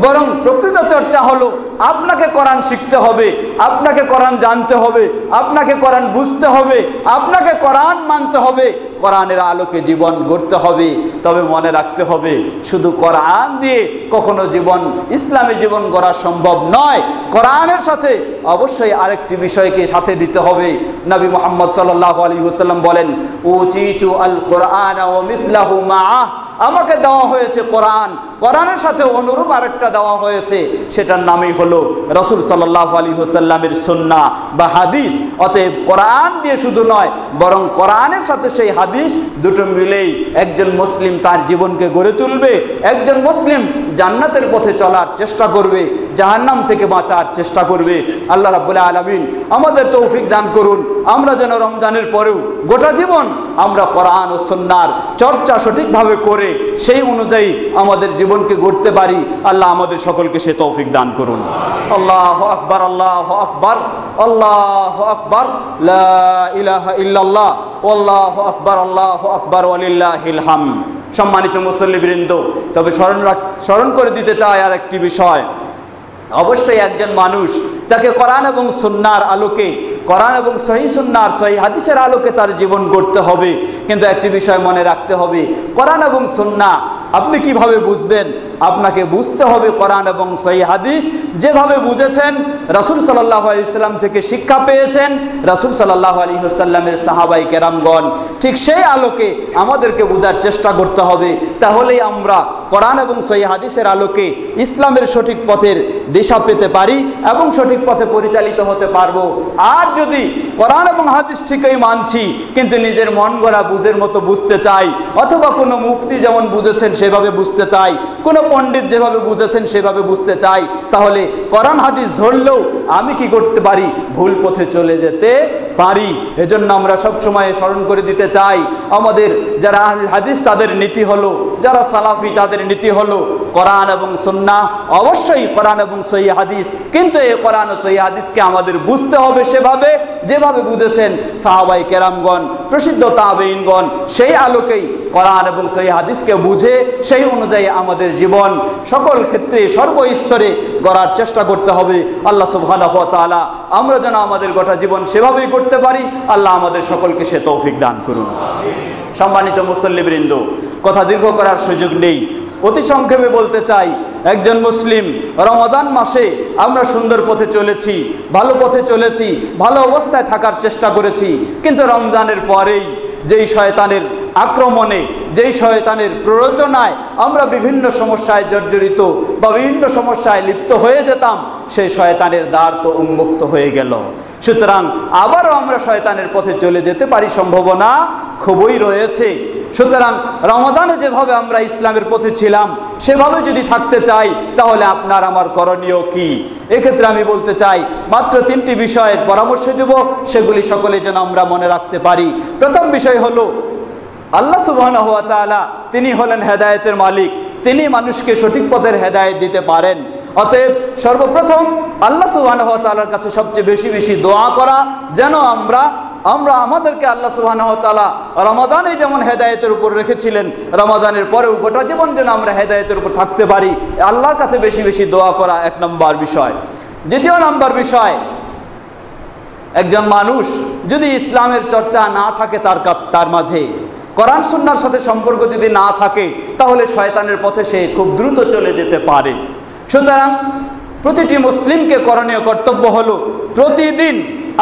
বরং প্রকৃত চর্চা হলো আপনাকে কোরআন শিখতে হবে, আপনাকে কোরআন জানতে হবে, আপনাকে কোরআন বুঝতে হবে, আপনাকে কোরআন মানতে হবে, কোরআনের আলোকে জীবন গড়তে হবে। তবে মনে রাখতে হবে, শুধু কোরআন দিয়ে কখনো জীবন, ইসলামী জীবন গড়া সম্ভব নয়। কোরআনের সাথে অবশ্যই আরেকটি বিষয়কে সাথে দিতে হবে। নবী মুহাম্মদ সাল্লাল্লাহু আলাইহি ওয়াসাল্লাম বলেন, উতিতু আল কোরআন ওয়া মিসলাহু মাআহ, আমাকে দেওয়া হয়েছে কোরআন, কোরআনের সাথে অনুরূপ আরেকটা দেওয়া হয়েছে, সেটার নামই হলো রাসূল সাল্লাল্লাহু আলাইহি ওয়াসাল্লামের সুন্নাহ বা হাদিস। অতএব কোরআন দিয়ে শুধু নয়, বরং কোরআনের সাথে সেই হাদিস দুটো মিলেই একজন মুসলিম তার জীবনকে গড়ে তুলবে। একজন মুসলিম জান্নাতের পথে চলার চেষ্টা করবে, জাহান্নাম থেকে বাঁচার চেষ্টা করবে। আল্লাহ রাব্বুল আলামিন আমাদের তৌফিক দান করুন, আমরা যেন রমজানের পরেও গোটা জীবন আমরা কোরআন ও সুন্নাহর চর্চা সঠিকভাবে করে সেই অনুযায়ী আমাদের জীবনকে গড়তে পারি। আল্লাহ আমাদের সকলকে সে তৌফিক দান করুন। আল্লাহু আকবার, আল্লাহু আকবার, আল্লাহু আকবার, লা ইলাহা ইল্লাল্লাহ, আল্লাহু আকবার, আল্লাহু আকবার, ওয়ালিল্লাহিল হামদ। সম্মানিত মুসল্লিবৃন্দ, তবে স্মরণ করে দিতে চাই আর একটি বিষয়। অবশ্যই একজন মানুষ যাকে কোরআন এবং সুন্নাহর আলোকে, কোরআন এবং সহিহ সুন্নাহর সহিহ হাদিসের আলোকে তার জীবন গড়তে হবে। কিন্তু একটি বিষয় মনে রাখতে হবে, কোরআন এবং সুন্নাহ আপনি কিভাবে বুঝবেন? আপনাকে বুঝতে হবে কোরআন এবং সহিহ হাদিস যেভাবে বুঝেছেন, রাসূল সাল্লাল্লাহু আলাইহি ওয়াসাল্লাম থেকে শিক্ষা পেয়েছেন, রাসূল সাল্লাল্লাহু আলাইহি ওয়াসাল্লামের সাহাবায়ে কেরামগণ, ঠিক সেই আলোকে আমাদেরকে বোঝার চেষ্টা করতে হবে। তাহলেই আমরা কোরআন এবং সহিহ হাদিসের আলোকে ইসলামের সঠিক পথের দিশা পেতে পারি এবং সঠিক পথে পরিচালিত হতে পারবো। আর যদি কোরআন এবং হাদিস ঠিকই মানছি কিন্তু নিজের মন গড়া বুঝের মতো বুঝতে চাই, অথবা কোনো মুফতি যেমন বুঝেছেন সেভাবে বুঝতে চাই, কোনো পণ্ডিত যেভাবে বুঝেছেন সেভাবে বুঝতে চাই, তাহলে কোরআন হাদিস ধরলেও আমি কি করতে পারি? ভুল পথে চলে যেতে পারি। এজন্য আমরা সবসময় স্মরণ করে দিতে চাই, আমাদের যারা আহলুল হাদিস তাদের নীতি হলো, যারা সালাফি তাদের নীতি হলো কোরআন এবং সুন্নাহ, অবশ্যই কোরআন এবং সহিহ হাদিস। কিন্তু এই কোরআন ও সহিহ হাদিসকে আমাদের বুঝতে হবে সেভাবে যেভাবে বুঝেছেন সাহাবায়ে কেরামগণ, প্রসিদ্ধ তাবেঈনগণ। সেই আলোকেই কোরআন এবং সহিহ হাদিসকে বুঝে সেই অনুযায়ী আমাদের জীবন সকল ক্ষেত্রে সর্বস্তরে গড়ার চেষ্টা করতে হবে। আল্লাহ সুবহানাহু ওয়া তাআলা আমরা যেন আমাদের গোটা জীবন সেভাবেই করতে পারি। আল্লাহ আমাদের সকলকে সে তৌফিক দান করুন। সম্মানিত মুসল্লিবৃন্দ, কথা দীর্ঘ করার সুযোগ নেই, অতি সংক্ষেপে বলতে চাই, একজন মুসলিম রমাদান মাসে আমরা সুন্দর পথে চলেছি, ভালো পথে চলেছি, ভালো অবস্থায় থাকার চেষ্টা করেছি, কিন্তু রমজানের পরেই যেই শয়তানের আক্রমণে, যেই শয়তানের প্ররোচনায় আমরা বিভিন্ন সমস্যায় জর্জরিত বা বিভিন্ন সমস্যায় লিপ্ত হয়ে যেতাম, সেই শয়তানের দ্বার তো উন্মুক্ত হয়ে গেল। সুতরাং আবারও আমরা শয়তানের পথে চলে যেতে পারি, সম্ভাবনা খুবই রয়েছে। সুতরাং রমাদানে যেভাবে আমরা ইসলামের পথে ছিলাম সেভাবে যদি থাকতে চাই, তাহলে আপনার আমার করণীয় কি? এক্ষেত্রে আমি বলতে চাই, মাত্র 3টি বিষয়ের পরামর্শ দেব, সেগুলি সকলে যেন আমরা মনে রাখতে পারি। প্রথম বিষয় হলো, আল্লাহ সুবহানাহু ওয়া তাআলা তিনি হলেন হেদায়েতের মালিক, তিনি মানুষকে সঠিক পথের হেদায়েত দিতে পারেন। অতএব সর্বপ্রথম আল্লাহ সুবহানাহু ওয়া তাআলার কাছে সবচেয়ে বেশি বেশি দোয়া করা, যেন আমাদেরকে আল্লাহ সুবহানাহু ওয়া তাআলা রমাদানে যেমন হেদায়েতের উপর রেখেছিলেন, রমাদানের পরেও গোটা জীবন যেন আমরা হেদায়েতের উপর থাকতে পারি। আল্লাহর কাছে বেশি বেশি দোয়া করা 1 নম্বর বিষয়। দ্বিতীয় নম্বর বিষয়, একজন মানুষ যদি ইসলামের চর্চা না থাকে তার মাঝে, কোরআন সুন্নাহর সাথে সম্পর্ক যদি না থাকে, তাহলে শয়তানের পথে সে খুব দ্রুত চলে যেতে পারে। সুতরাং প্রতিটি মুসলিমকে করণীয় কর্তব্য হলো, প্রতিদিন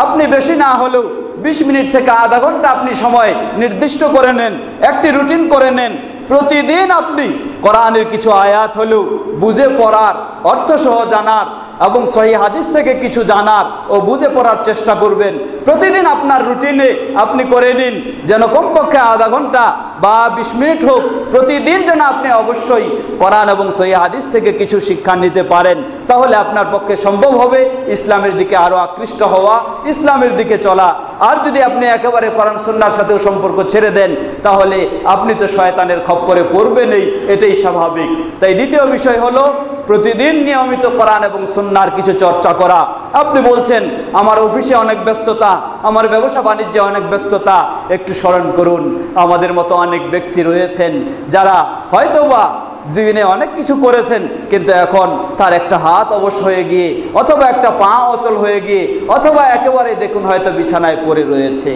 আপনি বেশি না হলেও 20 মিনিট থেকে আধা ঘন্টা আপনি সময় নির্দিষ্ট করে নেন, একটি রুটিন করে নেন। প্রতিদিন আপনি কোরআনের কিছু আয়াত হলেও বুঝে পড়ার, অর্থসহ জানার এবং সহিহ হাদিস থেকে কিছু জানার ও বুঝে পড়ার চেষ্টা করবেন। প্রতিদিন আপনার রুটিনে আপনি করে নিন, যেন কমপক্ষে আধা ঘন্টা বা 20 মিনিট হোক, প্রতিদিন যেন আপনি অবশ্যই কোরআন এবং সহিহ হাদিস থেকে কিছু শিক্ষা নিতে পারেন। তাহলে আপনার পক্ষে সম্ভব হবে ইসলামের দিকে আরও আকৃষ্ট হওয়া, ইসলামের দিকে চলা। আর যদি আপনি একেবারে কোরআন সুন্নাহর সাথেও সম্পর্ক ছেড়ে দেন, তাহলে আপনি তো শয়তানের খপ্পরে পড়বেনই, এটাই স্বাভাবিক। তাই দ্বিতীয় বিষয় হলো, প্রতিদিন নিয়মিত কোরআন এবং সুন্নাহর কিছু চর্চা করা। আপনি বলছেন আমার অফিসে অনেক ব্যস্ততা, আমার ব্যবসা বাণিজ্যে অনেক ব্যস্ততা, একটু স্মরণ করুন আমাদের মতো অনেক ব্যক্তি রয়েছেন যারা হয়তোবা দিনে অনেক কিছু করেছেন, কিন্তু এখন তার একটা হাত অবশ হয়ে গিয়ে, অথবা একটা পা অচল হয়ে গিয়ে, অথবা একেবারে দেখুন হয়তো বিছানায় পড়ে রয়েছে।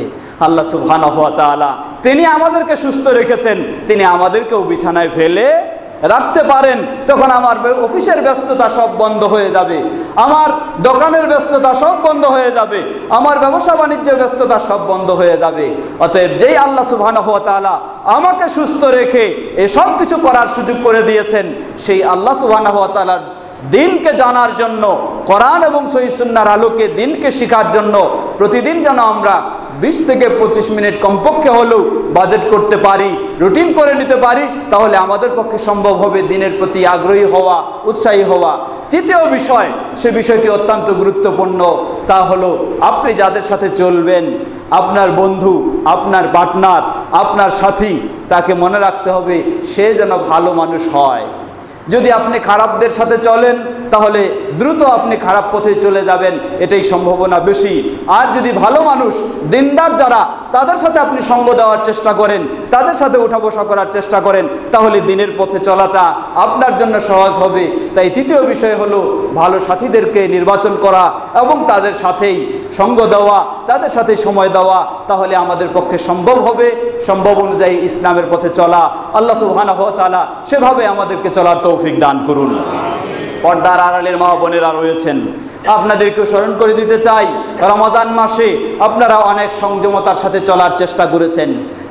আল্লাহ সুবহানাহু ওয়া তাআলা তিনি আমাদেরকে সুস্থ রেখেছেন, তিনি আমাদেরকেও বিছানায় ফেলে রাখতে পারেন। তখন আমার অফিসের ব্যস্ততা সব বন্ধ হয়ে যাবে, আমার দোকানের ব্যস্ততা সব বন্ধ হয়ে যাবে, আমার ব্যবসা বাণিজ্যের ব্যস্ততা সব বন্ধ হয়ে যাবে। অতএব যেই আল্লাহ সুবহানাহু ওয়া তাআলা আমাকে সুস্থ রেখে এসব কিছু করার সুযোগ করে দিয়েছেন, সেই আল্লাহ সুবহানাহু ওয়া তাআলার দিনকে জানার জন্য, কোরআন এবং সহিহ সুন্নাহর আলোকে দিনকে শেখার জন্য প্রতিদিন যেন আমরা 20 থেকে 25 মিনিট কমপক্ষে হলেও বাজেট করতে পারি, রুটিন করে নিতে পারি, তাহলে আমাদের পক্ষে সম্ভব হবে দিনের প্রতি আগ্রহী হওয়া, উৎসাহী হওয়া। তৃতীয় বিষয়, সে বিষয়টি অত্যন্ত গুরুত্বপূর্ণ, তা হলো আপনি যাদের সাথে চলবেন, আপনার বন্ধু, আপনার পার্টনার, আপনার সাথী, তাকে মনে রাখতে হবে সে যেন ভালো মানুষ হয়। যদি আপনি খারাপদের সাথে চলেন তাহলে দ্রুত আপনি খারাপ পথে চলে যাবেন, এটাই সম্ভাবনা বেশি। আর যদি ভালো মানুষ, দিনদার যারা, তাদের সাথে আপনি সঙ্গ দেওয়ার চেষ্টা করেন, তাদের সাথে উঠা বসা করার চেষ্টা করেন, তাহলে দিনের পথে চলাটা আপনার জন্য সহজ হবে। তাই তৃতীয় বিষয় হলো ভালো সাথীদেরকে নির্বাচন করা এবং তাদের সাথেই সঙ্গ দেওয়া, তাদের সাথে সময় দেওয়া, তাহলে আমাদের পক্ষে সম্ভব হবে সম্ভব অনুযায়ী ইসলামের পথে চলা। আল্লাহ সুবহানাহু ওয়া তাআলা সেভাবে আমাদেরকে চলার তৌফিক দান করুন। পর্দার আড়ালের মা বোনেরা রয়েছেন, আপনাদেরকে স্মরণ করে দিতে চাই, রমাদান মাসে আপনারা অনেক সংযমতার সাথে চলার চেষ্টা করেছেন,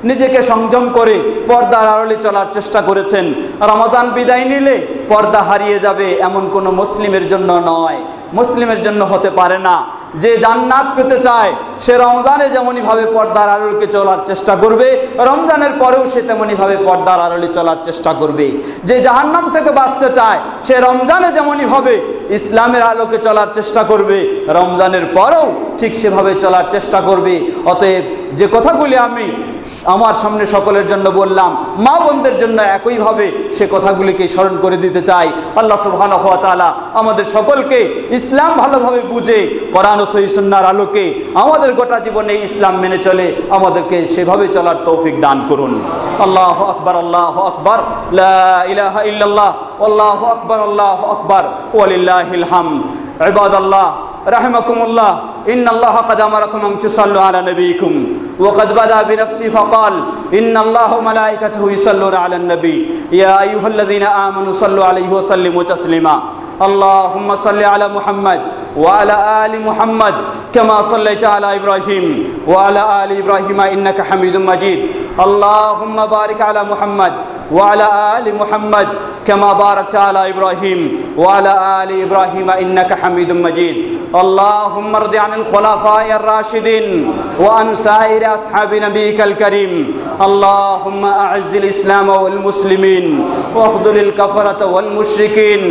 নিজেকে সংযম করে পর্দার আড়ালে চলার চেষ্টা করেছেন। রমাদান বিদায় নিলে পর্দা হারিয়ে যাবে এমন কোনো মুসলিমের জন্য নয়, মুসলিমের জন্য হতে পারে না। যে জান্নাত পেতে চায় সে রমজানে যেমনইভাবে পর্দার আড়ালে চলার চেষ্টা করবে, রমজানের পরেও সে তেমনইভাবে পর্দার আড়ালে চলার চেষ্টা করবে। যে জাহান্নাম থেকে বাঁচতে চায় সে রমজানে যেমনইভাবে ইসলামের আলোকে চলার চেষ্টা করবে, রমজানের পরেও ঠিক সেভাবে চলার চেষ্টা করবে। অতএব যে কথাগুলি আমি আমার সামনে সকলের জন্য বললাম, মা বোনদের জন্য একইভাবে সে কথাগুলিকে স্মরণ করে দিতে চাই। আল্লাহ সুবহানাহু ওয়া তাআলা আমাদের সকলকে ইসলাম ভালোভাবে বুঝে কোরআন ও সহিহ সুন্নাহর আলোকে আমাদের গোটা জীবনে ইসলাম মেনে চলে আমাদেরকে সেভাবে চলার তৌফিক দান করুন। আল্লাহু আকবার, আল্লাহু আকবার, লা ইলাহা ইল্লাল্লাহ, আল্লাহু আকবার, আল্লাহু আকবার, ওয়ালিল্লাহিল হামদ। ইবাদাল্লাহ রাহিমাকুমুল্লাহ, ইন্নাল্লাহ ক্বাদ আমারাকুম আন তুসাল্লু আলা নবিয়িকুম ওয়া ক্বাদ বাদা বিনাফসি ফাকাল ইন্নাল্লাহা ওয়া মালাইকাতাহু ইউসাল্লুনা আলান নবী ইয়া আইয়ুহাল্লাযীনা আমানু সাল্লু আলাইহি ওয়া সাল্লিমু তাসলিমা। আল্লাহুম্মা সাল্লি আলা মুহাম্মাদ ওয়া আলা আলি মুহাম্মাদ কামা সাল্লাইতা আলা ইব্রাহিম ওয়া আলা আলি ইব্রাহিম ইন্নাকা হামিদুম মাজিদ। আল্লাহুম্মা বারিক আলা মুহাম্মাদ ওয়া আলা আলি মুহাম্মাদ কামা বারাকতা আলা ইব্রাহিম ওয়া আলা আলি ইব্রাহিম ইন্নাকা হামিদুম মাজিদ। اللهم ارض عن الخلفاء الراشدين وعن سائر أصحاب نبيك الكريم. اللهم أعز الإسلام والمسلمين واخذل الكفرة والمشركين.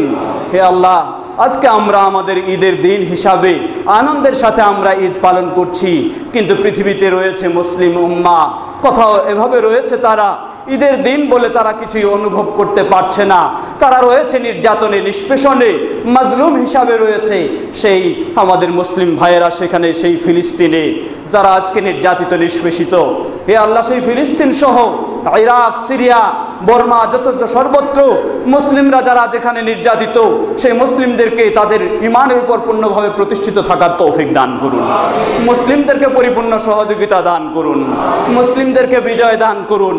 হে আল্লাহ, আজকে আমরা আমাদের ঈদের দিন হিসাবে আনন্দের সাথে আমরা ঈদ পালন করছি, কিন্তু পৃথিবীতে রয়েছে মুসলিম উম্মাহ, কোথাও এভাবে রয়েছে তারা ঈদের দিন বলে তারা কিছুই অনুভব করতে পারছে না, তারা রয়েছে নির্যাতনে, নিষ্পেষণে, মাজলুম হিসাবে রয়েছে সেই আমাদের মুসলিম ভাইয়েরা সেখানে, সেই ফিলিস্তিনে যারা আজকে নির্যাতিত, নিষ্পেষিত। হে আল্লাহ, সেই ফিলিস্তিন সহ ইরাক, সিরিয়া, বর্মা, যত সর্বত্র মুসলিমরা যারা যেখানে নির্যাতিত, সেই মুসলিমদেরকে তাদের ঈমানের উপর পূর্ণভাবে প্রতিষ্ঠিত থাকার তৌফিক দান করুন। মুসলিমদেরকে পরিপূর্ণ সহযোগিতা দান করুন, মুসলিমদেরকে বিজয় দান করুন।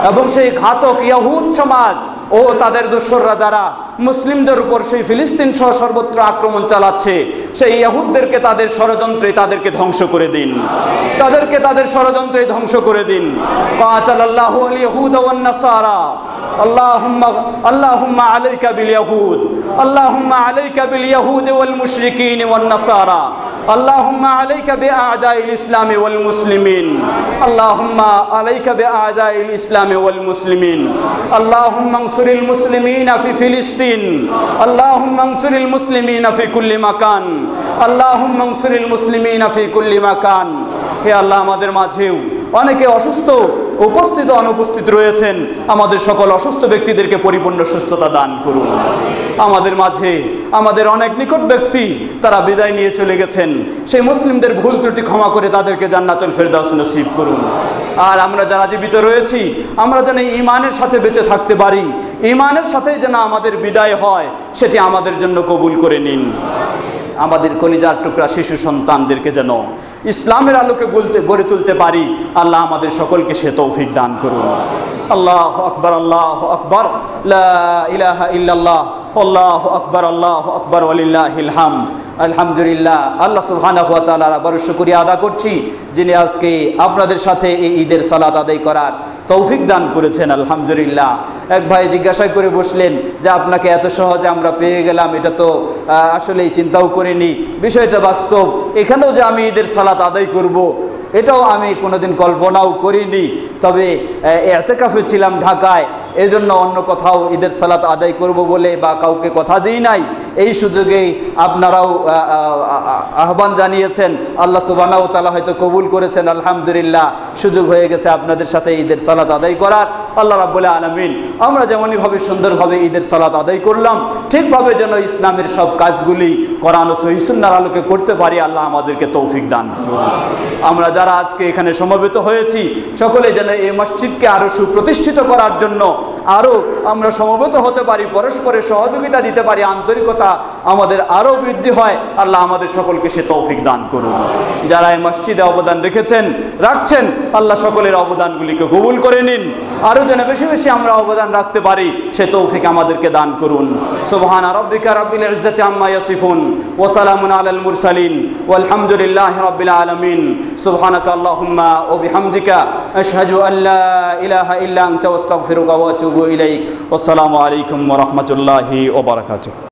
এবং সেই ঘাতক ইহুদ সমাজ ও তাদের দোসররা যারা মুসলিমদের উপর সেই ফিলিস্তিন সহ সর্বত্র আক্রমণ চালাচ্ছে, সেই ইহুদদেরকে তাদের ষড়যন্ত্রে তাদেরকে ধ্বংস করে দিন, তাদেরকে তাদের ষড়যন্ত্রে ধ্বংস করে দিন। কাতালাল্লাহু আল ইয়াহুদ ওয়ান নাসারা। আল্লাহুম্মা আলাইকা বিল ইয়াহুদ, আল্লাহুম্মা আলাইকা বিল ইয়াহুদ ওয়াল মুশরিকিন ওয়ান নাসারা। اللهم عليك بأعداء الإسلام والمسلمين، اللهم عليك بأعداء الإسلام والمسلمين. اللهم انصر المسلمين في فلسطين، اللهم انصر المسلمين في كل مكان، اللهم انصر المسلمين في كل مكان. হে আল্লাহ, আমাদের মাঝেও অনেকে অসুস্থ উপস্থিত অনুপস্থিত রয়েছেন, আমাদের সকল অসুস্থ ব্যক্তিদেরকে পরিপূর্ণ সুস্থতা দান করুন। আমাদের মাঝে আমাদের অনেক নিকট ব্যক্তি তারা বিদায় নিয়ে চলে গেছেন, সেই মুসলিমদের ভুল ত্রুটি ক্ষমা করে তাদেরকে জান্নাতুল ফেরদাউস নসিব করুন। আর আমরা যারা জীবিত রয়েছি, আমরা যেন ঈমানের সাথে বেঁচে থাকতে পারি, ঈমানের সাথেই যেন আমাদের বিদায় হয়, সেটি আমাদের জন্য কবুল করে নিন। আমাদের কলিজার টুকরা শিশু সন্তানদেরকে যেন ইসলামের আলোকে গড়ে তুলতে পারি, আল্লাহ আমাদের সকলকে সে তৌফিক দান করুন। আল্লাহু আকবার, আল্লাহু আকবার, লা ইলাহা ইল্লাল্লাহ, আল্লাহু আকবার, আল্লাহু আকবার, ওয়ালিল্লাহিল হামদ। আলহামদুলিল্লাহ, আল্লাহ সুবহানাহু ওয়া তাআলার আবার শুকরিয়া আদা করছি যিনি আজকে আপনাদের সাথে এই ঈদের সালাত আদায় করার তৌফিক দান করেছেন। আলহামদুলিল্লাহ। এক ভাই জিজ্ঞাসা করে বসলেন যে আপনাকে এত সহজে আমরা পেয়ে গেলাম, এটা তো আসলেই চিন্তাও করিনি, বিষয়টা বাস্তব। এখানেও যে আমি ঈদের সালাত আদায় করব এটাও আমি কোনোদিন কল্পনাও করিনি। তবে ইতিকাফে ছিলাম ঢাকায়, এজন্য অন্য কোথাও ঈদের সালাত আদায় করব বলে বা কাউকে কথা দিই নাই। এই সুযোগেই আপনারাও আহ্বান জানিয়েছেন, আল্লাহ সুবহানাহু ওয়া তাআলা হয়তো কবুল করেছেন। আলহামদুলিল্লাহ, সুযোগ হয়ে গেছে আপনাদের সাথে ঈদের সালাত আদায় করার। আল্লাহ রাব্বুল আলামিন আমরা যেমনইভাবে সুন্দরভাবে ঈদের সালাত আদায় করলাম, ঠিকভাবে যেন ইসলামের সব কাজগুলি কোরআন ও সহিহ সুন্নাহর আলোকে করতে পারি, আল্লাহ আমাদেরকে তৌফিক দান করুন। আমরা যারা আজকে এখানে সমবেত হয়েছি সকলে যেন এই মসজিদকে আরো সুপ্রতিষ্ঠিত করার জন্য আরো আমরা সমবেত হতে পারি, পরস্পরের সহযোগিতা দিতে পারি, আন্তরিকতা আমাদের আরো বৃদ্ধি হয়, আল্লাহ আমাদের সকলকে সে তৌফিক দান করুন। যারা এই মসজিদে অবদান রেখেছেন, রাখছেন, আল্লাহ সকলের অবদানগুলিকে কবুল করে নিন। আরো যেন বেশি বেশি আমরা অবদান রাখতে পারি সে তৌফিক আমাদেরকে দান করুন। সুবহানা রাব্বিকা রাব্বিল ইজ্জাতি আম্মা ইয়াসিফুন ওয়া সালামুন আলাল মুরসালিন ওয়ালহামদুলিল্লাহি রাব্বিল আলামিন। সুবহানাকা আল্লাহুম্মা ওয়া বিহামদিকা আশহাদু আল লা ইলাহা ইল্লা আনতা আস্তাগফিরুকা ওয়া আতুবু ইলাইক। আসসালামু আলাইকুম ওয়া রাহমাতুল্লাহি ওয়া বারাকাতুহু।